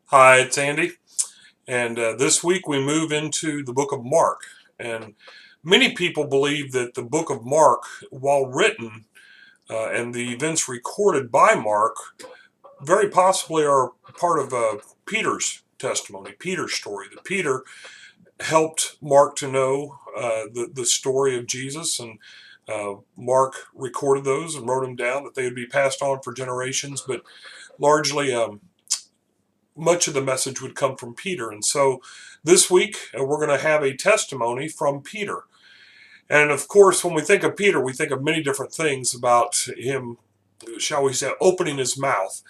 Hi, it's Andy, and this week we move into the book of Mark. And many people believe that the book of Mark, while written and the events recorded by Mark, very possibly are part of Peter's testimony, Peter's story. That Peter helped Mark to know the story of Jesus, and Mark recorded those and wrote them down that they would be passed on for generations, but largely. Much of the message would come from Peter. And so this week we're going to have a testimony from Peter. And of course, when we think of Peter, we think of many different things about him, shall we say, opening his mouth,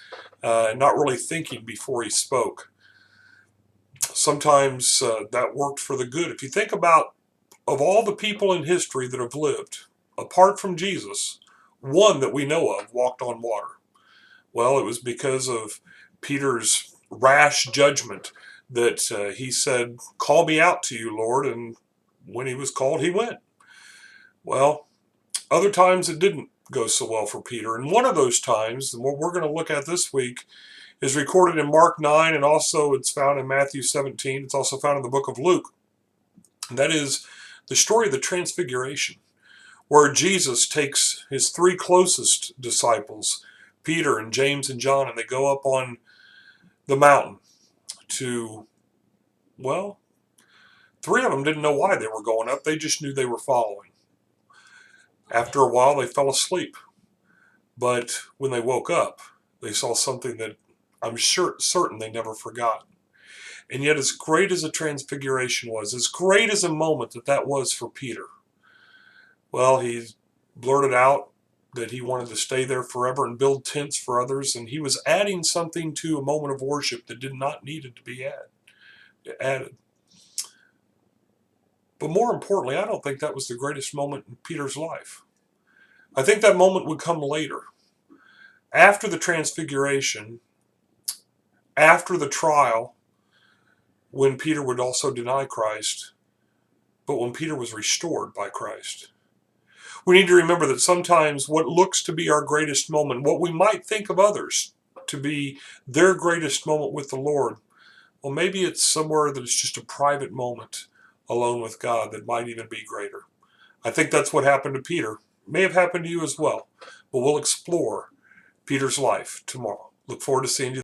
and not really thinking before he spoke. Sometimes that worked for the good. If you think about, of all the people in history that have lived, apart from Jesus, one that we know of walked on water. Well, it was because of Peter's rash judgment that he said, "Call me out to you, Lord," and when he was called, he went. Well, other times it didn't go so well for Peter, and one of those times, and what we're going to look at this week, is recorded in Mark 9, and also it's found in Matthew 17. It's also found in the book of Luke. And that is the story of the Transfiguration, where Jesus takes his three closest disciples, Peter and James and John, and they go up on the mountain to, well, three of them didn't know why they were going up. They just knew they were following. After a while, they fell asleep. But when they woke up, they saw something that I'm certain they never forgot. And yet, as great as the Transfiguration was, as great as a moment that was for Peter, well, he blurted out that he wanted to stay there forever and build tents for others, and he was adding something to a moment of worship that did not need it to be added. But more importantly, I don't think that was the greatest moment in Peter's life. I think that moment would come later. After the Transfiguration, after the trial, when Peter would also deny Christ, but when Peter was restored by Christ. We need to remember that sometimes what looks to be our greatest moment, what we might think of others to be their greatest moment with the Lord, well, maybe it's somewhere that it's just a private moment alone with God that might even be greater. I think that's what happened to Peter. It may have happened to you as well, but we'll explore Peter's life tomorrow. Look forward to seeing you.